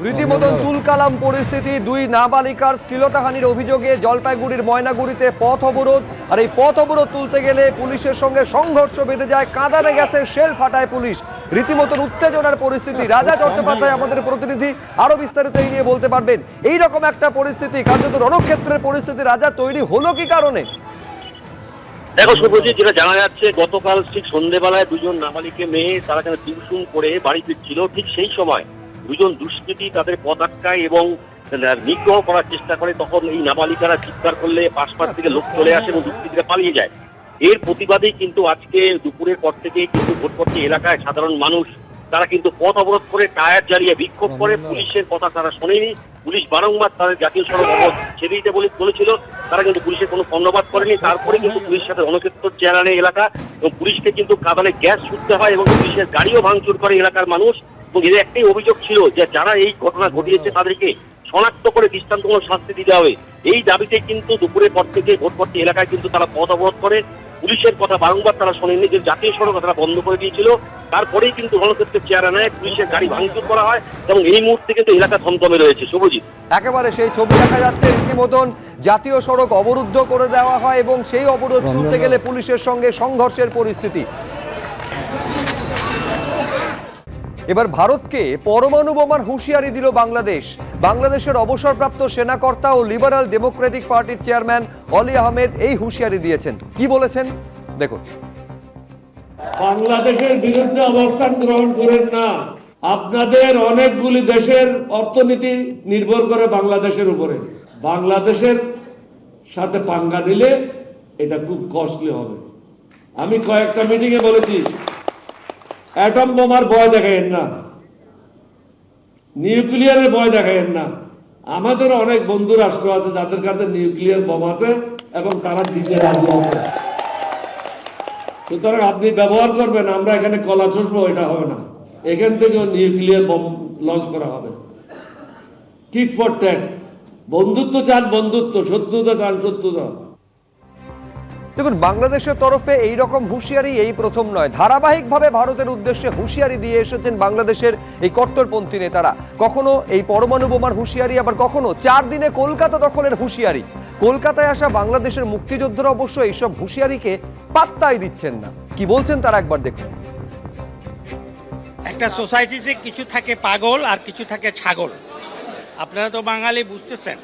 রীতিমতন তুলকালাম পরিস্থিতি। দুই নাবালিকার শ্লীলতাহানির অভিযোগে জলপাইগুড়ির ময়নাগুড়িতে পথ অবরোধ। আর এই পথ অবরোধ তুলতে গেলে পুলিশের সঙ্গে সংঘর্ষ বেঁধে যায়, কাঁদানে গ্যাসের শেল ফাটায় পুলিশ। রীতিমতন উত্তেজনার পরিস্থিতি। রাজা চট্টোপাধ্যায় আমাদের প্রতিনিধি আরো বিস্তারিত এই নিয়ে বলতে পারবেন। এইরকম একটা পরিস্থিতি, কার্যত রণক্ষেত্রের পরিস্থিতি রাজা তৈরি হলো কি কারণে? দেখো শুভজিৎ, যেটা জানা যাচ্ছে গতকাল ঠিক সন্ধ্যেবেলায় দুজন নাবালিকা মেয়ে তারা যেন টিউশন করে বাড়ি ফিরছিল, ঠিক সেই সময় দুজন দুষ্কৃতী তাদের পথ আটকায় এবং নিগ্রহ করার চেষ্টা করে। তখন এই নাবালিকারা চিৎকার করলে পাশপাশ থেকে লোক চলে আসে এবং দুষ্কৃতীরা পালিয়ে যায়। এর প্রতিবাদেই কিন্তু আজকে দুপুরের পর থেকে কিন্তু ভোটপট্টি এলাকায় সাধারণ মানুষ তারা কিন্তু পথ অবরোধ করে টায়ার জ্বালিয়ে বিক্ষোভ করে। পুলিশের কথা তারা শোনেনি। পুলিশ বারংবার তাদের জাতীয় সড়ক অবরোধ ছেড়ে দিতে বলেছিল, তারা কিন্তু পুলিশের কোনো কর্ণপাত করেনি। তারপরে কিন্তু পুলিশের সাথে রণক্ষেত্র চেয়ারানে এলাকা এবং পুলিশকে কিন্তু কাঁদানে গ্যাস ছুটতে হয় এবং পুলিশের গাড়িও ভাঙচুর করে এলাকার মানুষ। এবং এদের একটাই অভিযোগ ছিল যে যারা এই ঘটনা ঘটিয়েছে তাদেরকে শনাক্ত করে দৃষ্টান্তমূলক শাস্তি দিতে হবে। এই দাবিতে কিন্তু দুপুরের পর থেকে ভোটপট্টি এলাকায় কিন্তু তারা পথ অবরোধ করে। পুলিশের কথা বারংবার তারা শোনেনি, যে জাতীয় সড়ক তারা বন্ধ করে দিয়েছিল। তারপরেই কিন্তু রণক্ষেত্রের চেয়ারানায় পুলিশের গাড়ি ভাঙচুর করা হয় এবং এই মুহূর্তে কিন্তু এলাকা থমথমে রয়েছে। শুভজিৎ, একেবারে সেই ছবি দেখা যাচ্ছে। রীতিমতন জাতীয় সড়ক অবরুদ্ধ করে দেওয়া হয় এবং সেই অবরোধ তুলতে গেলে পুলিশের সঙ্গে সংঘর্ষের পরিস্থিতি। এবার ভারতকে পরমাণু বোমার হুঁশিয়ারি দিল বাংলাদেশ। বাংলাদেশের অবসরপ্রাপ্ত সেনাকর্তা ও লিবারাল ডেমোক্রেটিক পার্টির চেয়ারম্যান অলি আহমেদ এই হুঁশিয়ারি দিয়েছেন। কি বলেছেন দেখুন। বাংলাদেশের বিরুদ্ধে অবস্থান গ্রহণ করেন না। আপনাদের অনেকগুলি দেশের অর্থনীতি নির্ভর করে বাংলাদেশের উপরে। বাংলাদেশের সাথে পাঙ্গা দিলে এটা খুব কস্টলি হবে। আমি কয়েকটা মিটিংয়ে বলেছি, অ্যাটম বোমার ভয় দেখায়েন না, নিউক্লিয়ারের ভয় দেখায়েন না। আমাদের অনেক বন্ধু রাষ্ট্র আছে যাদের কাছে নিউক্লিয়ার বোম আছে এবং তারা দিতে রাজি আছে। সুতরাং আপনি ব্যবহার করবেন, আমরা এখানে কলা চষবো, এটা হবে না। এখান থেকেও নিউক্লিয়ার বোম লঞ্চ করা হবে। Tit for tat. বন্ধুত্ব চান বন্ধুত্ব, শত্রুতা চান শত্রুতা। দেখুন, বাংলাদেশের তরফে এই রকম হুঁশিয়ারি এই প্রথম নয়। ধারাবাহিকভাবে ভারতের উদ্দেশ্যে হুঁশিয়ারি দিয়ে এসেছেন বাংলাদেশের এই কট্টরপন্থী নেতারা। কখনো এই পরমাণু বোমার হুঁশিয়ারি, আবার কখনো 4 দিনে কলকাতা দখলের হুঁশিয়ারি। কলকাতায় আসা বাংলাদেশের মুক্তিযোদ্ধারা অবশ্য এইসব হুঁশিয়ারিকে পাত্তাই দিচ্ছেন না। কি বলছেন তারা একবার দেখুন। একটা সোসাইটিতে কিছু থাকে পাগল আর কিছু থাকে ছাগল। আপনারা তো বাঙালি, বুঝতেছেন।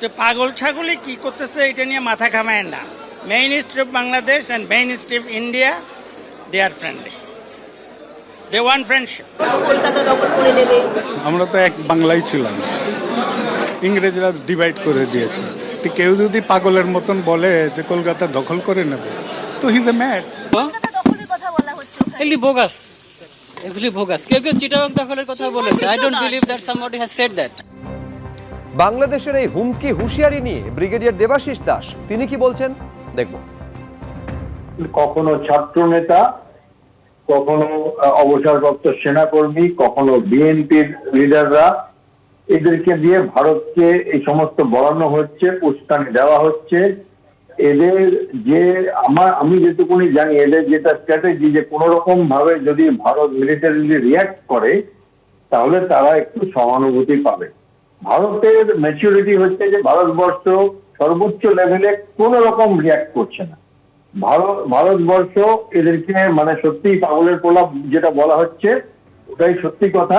তো পাগল ছাগলে কি করতেছে এটা নিয়ে মাথা ঘামায়েন না। Main strip Bangladesh and main strip India, they are friendly. They want friendship. Kolkata দখল করে নেবে। আমরা তো এক বাংলাই ছিলাম, ইংরেজরা ডিভাইড করে দিয়েছে। তো কেউ যদি পাগলের মতন বলে যে কলকাতা দখল করে নেবে, তো he is a mad. Kolkata দখলের কথা বলা হচ্ছে ওখানে। এগুলি বোগাস, এগুলি বোগাস। কেউ কেউ চিটাগং দখলের কথা বলেছে। I don't believe that somebody has said that. বাংলাদেশের এই হুমকি হুঁশিয়ারি নিয়ে ব্রিগেডিয়ার দেবাশিস দাস তিনি কি বলছেন দেখব। কখনো ছাত্র নেতা, কখনো অবসরপ্রাপ্ত সেনাকর্মী, কখনো বিএনপির লিডাররা, এদেরকে দিয়ে ভারতকে এই সমস্ত বলানো হচ্ছে, উস্কানি দেওয়া হচ্ছে। এদের যে আমি যেটুকুনি জানি, এদের যেটা স্ট্র্যাটেজি, যে কোনো রকম ভাবে যদি ভারত মিলিটারিলি রিয়াক্ট করে তাহলে তারা একটু সহানুভূতি পাবে। ভারতের ম্যাচুরিটি হচ্ছে যে ভারতবর্ষ সর্বোচ্চ লেভেলে কোন রকম রিয়াক্ট করছে না। ভারতবর্ষ এদেরকে মানে সত্যি পাগলের প্রলাপ যেটা বলা হচ্ছে ওটাই সত্যি কথা।